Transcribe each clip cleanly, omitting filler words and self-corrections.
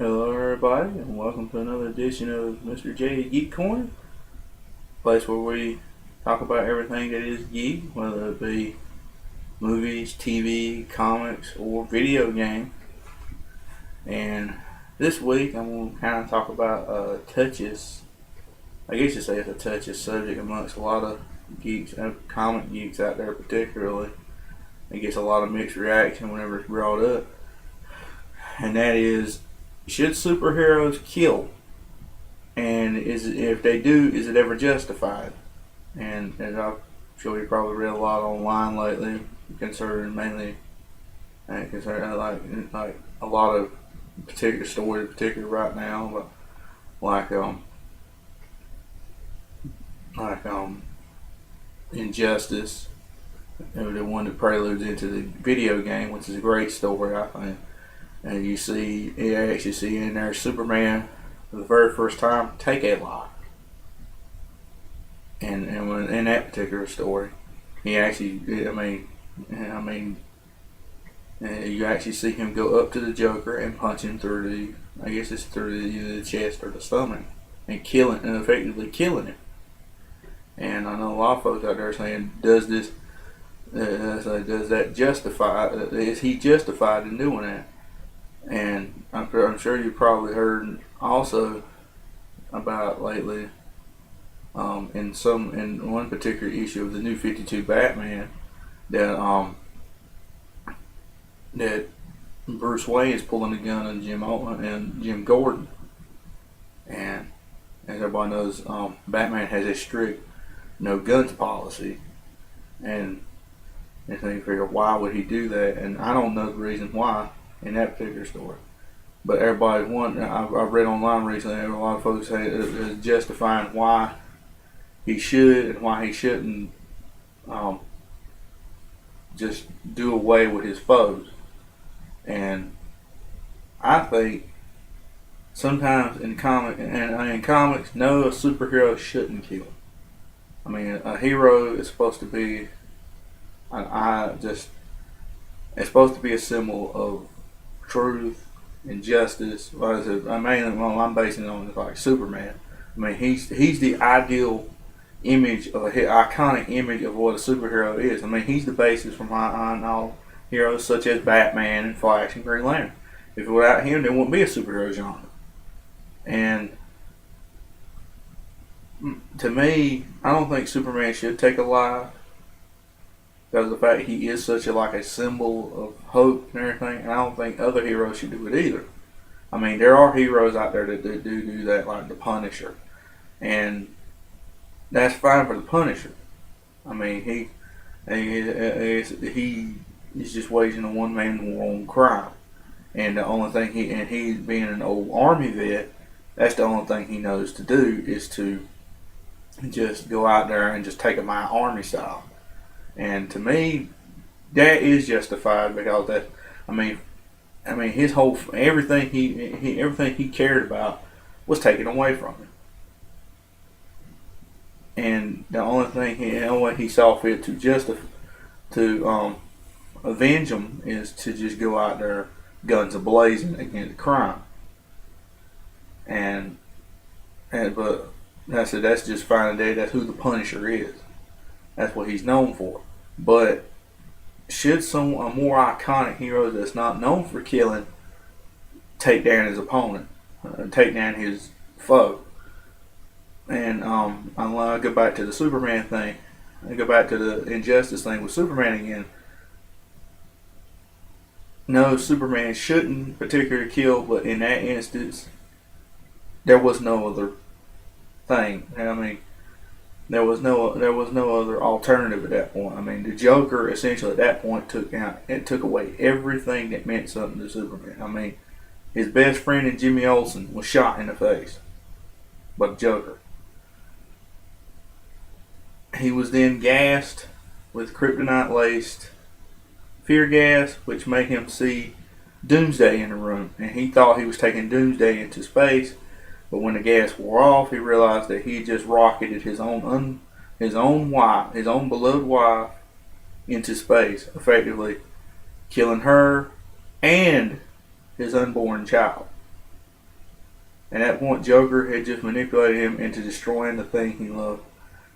Hello, everybody, and welcome to another edition of Mr. J Geek Corner, place where we talk about everything that is geek, whether it be movies, TV, comics, or video game. And this week, I'm going to kind of talk about touches. I guess you say it's a touchy subject amongst a lot of geeks, comic geeks out there, particularly. It gets a lot of mixed reaction whenever it's brought up, and that is, should superheroes kill? And if they do, is it ever justified? And I'm sure you probably read a lot online lately concerning mainly concerning like a lot of particular stories, particularly right now, but like Injustice, the one that preludes into the video game, which is a great story, I think. And you actually see in there Superman for the very first time take a lie. And when in that particular story, he actually, you actually see him go up to the Joker and punch him through the chest or the stomach, and effectively killing him. And I know a lot of folks out there saying, does that justify? Is he justified in doing that? And I'm sure you probably heard also about lately, in one particular issue of the New 52 Batman, that that Bruce Wayne is pulling a gun on Jim Gordon, and as everybody knows, Batman has a strict no guns policy, and so you figure, why would he do that? And I don't know the reason why in that particular story. But I've read online recently, a lot of folks say it's justifying why he should and why he shouldn't just do away with his foes. And I think sometimes in comics, no, a superhero shouldn't kill. I mean, a hero is supposed to be, it's supposed to be a symbol of truth and justice. I'm basing it on like Superman. I mean, he's the ideal image of iconic image of what a superhero is. I mean, he's the basis for all heroes such as Batman and Flash and Green Lantern. If without him, there wouldn't be a superhero genre. And to me, I don't think Superman should take a life, because of the fact he is such a symbol of hope and everything, and I don't think other heroes should do it either. I mean, there are heroes out there that do that, like the Punisher, and that's fine for the Punisher. I mean, he's just waging a one-man war on crime, and the only thing he being an old army vet, that's the only thing he knows to do is to just go out there and just take a my army style. And to me, that is justified, because his whole everything he cared about was taken away from him, and the only way he saw fit to avenge him is to just go out there guns a-blazing against crime. But that's just fine today. That's who the Punisher is. That's what he's known for. But should a more iconic hero that's not known for killing take down his opponent, take down his foe? And I'll go back to the Superman thing. I go back to the Injustice thing with Superman again. No, Superman shouldn't particularly kill, but in that instance, there was no other thing. I mean, there was no other alternative at that point. I mean, the Joker essentially at that point took away everything that meant something to Superman. I mean, his best friend in Jimmy Olsen was shot in the face by the Joker. He was then gassed with kryptonite-laced fear gas, which made him see Doomsday in the room, and he thought he was taking Doomsday into space. But when the gas wore off, he realized that he had just rocketed his own beloved wife, into space, effectively killing her and his unborn child. And at that point, Joker had just manipulated him into destroying the thing he loved.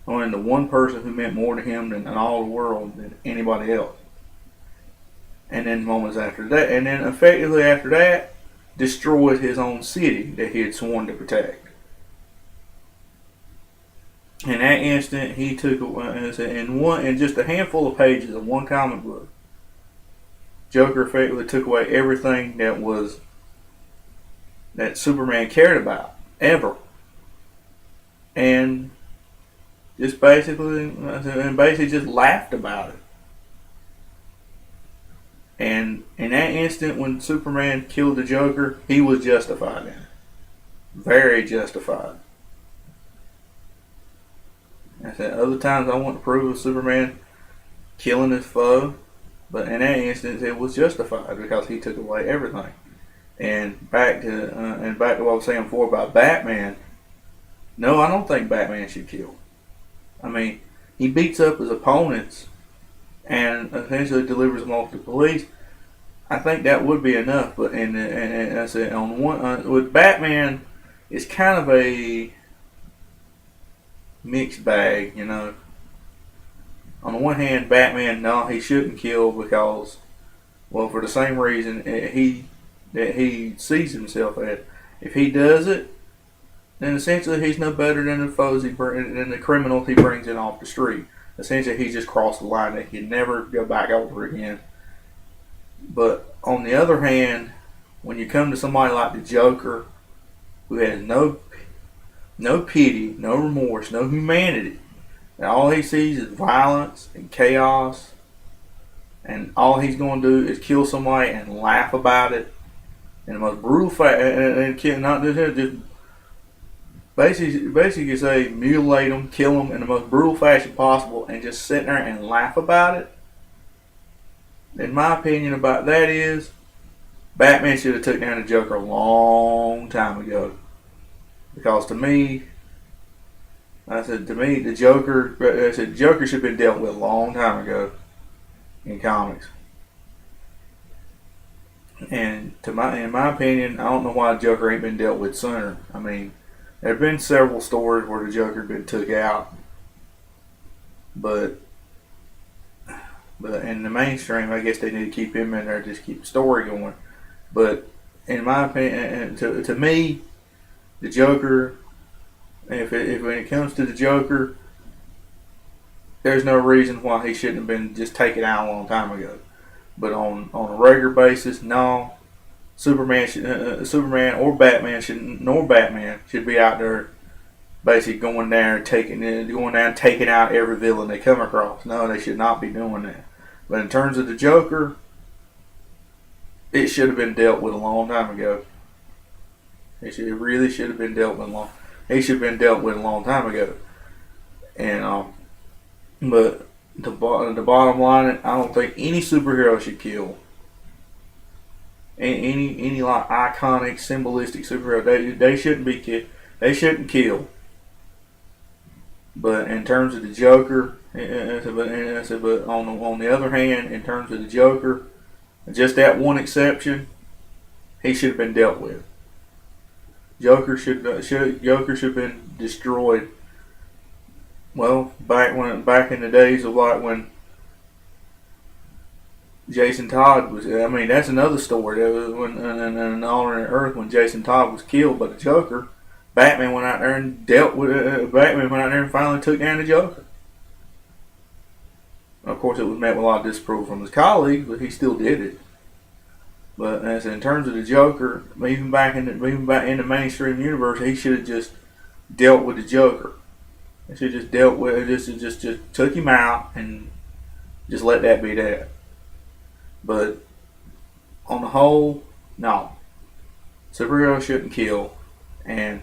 Only the one person who meant more to him than in all the world than anybody else. And then moments after that, and then effectively after that, destroyed his own city that he had sworn to protect. In that instant, he took in just a handful of pages of one comic book, Joker effectively took away everything that Superman cared about ever, and basically just laughed about it. And in that instant, when Superman killed the Joker, he was justified in it. Very justified. I said other times I want to prove of Superman killing his foe, but in that instance it was justified because he took away everything. And back to what I was saying before about Batman. No, I don't think Batman should kill. I mean, he beats up his opponents and essentially delivers them off to police. I think that would be enough. But and I said on one with Batman, it's kind of a mixed bag, you know. On the one hand, Batman, no, he shouldn't kill because, well, for the same reason that he sees himself at. If he does it, then essentially he's no better than than the criminals he brings in off the street. Essentially, he just crossed the line that he'd never go back over again. But on the other hand, when you come to somebody like the Joker, who has no pity, no remorse, no humanity, and all he sees is violence and chaos, and all he's going to do is kill somebody and laugh about it in the most brutal and not just basically say mutilate them, kill them in the most brutal fashion possible, and just sit there and laugh about it. In my opinion about that is, Batman should have took down the Joker a long time ago. Because to me, the Joker should have been dealt with a long time ago in comics. And in my opinion, I don't know why the Joker ain't been dealt with sooner. I mean, there have been several stories where the Joker had been took out, but in the mainstream, I guess they need to keep him in there, just keep the story going. But in my opinion, to me, the Joker, if when it comes to the Joker, there's no reason why he shouldn't have been just taken out a long time ago. But on a regular basis, no. Superman or Batman should be out there basically going down taking out every villain they come across. No, they should not be doing that. But in terms of the Joker, it should have been dealt with a long time ago. It really should have been dealt with He should have been dealt with a long time ago. And but the bottom line, I don't think any superhero should kill. Any like iconic, symbolistic superhero, they shouldn't be killed. They shouldn't kill. But in terms of the Joker, but on the other hand, in terms of the Joker, just that one exception, he should have been dealt with. Joker should have been destroyed. Well, back in the days of like when Jason Todd was. I mean, that's another story. That was when in an alternate Earth when Jason Todd was killed by the Joker. Batman went out there and dealt with it. Batman went out there and finally took down the Joker. Of course, it was met with a lot of disapproval from his colleagues, but he still did it. But as in terms of the Joker, even back in the mainstream universe, he should have just dealt with the Joker. He should have just dealt with it, just took him out and just let that be that. But on the whole, no. Superheroes shouldn't kill. And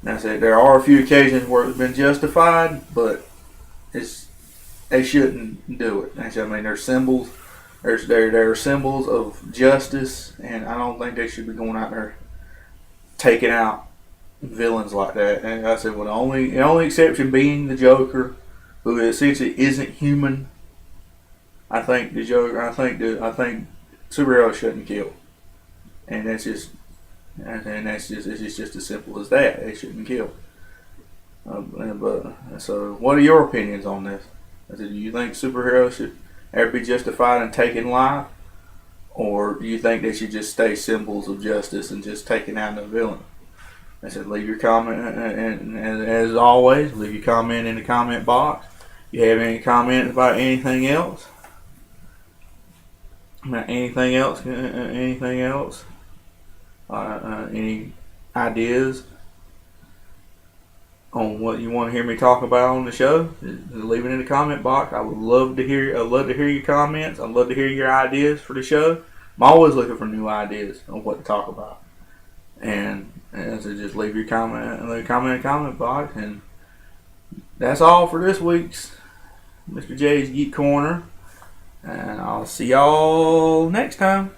I said there are a few occasions where it's been justified, but they shouldn't do it. I mean, they're symbols. There are symbols of justice, and I don't think they should be going out there taking out villains like that. And I said, well, the only exception being the Joker, who essentially isn't human. I think the Joker. I think superheroes shouldn't kill, and that's just and it's just as simple as that. They shouldn't kill. But so, what are your opinions on this? Do you think superheroes should ever be justified in taking life, or do you think they should just stay symbols of justice and just taking out the villain? I said, leave your comment, and as always, leave your comment in the comment box. If you have any comments about anything else, any ideas on what you want to hear me talk about on the show, leave it in the comment box. I would love to hear. I'd love to hear your comments. I'd love to hear your ideas for the show. I'm always looking for new ideas on what to talk about, and so just leave your comment in the comment box. And that's all for this week's Mr. J's Geek Corner. And I'll see y'all next time.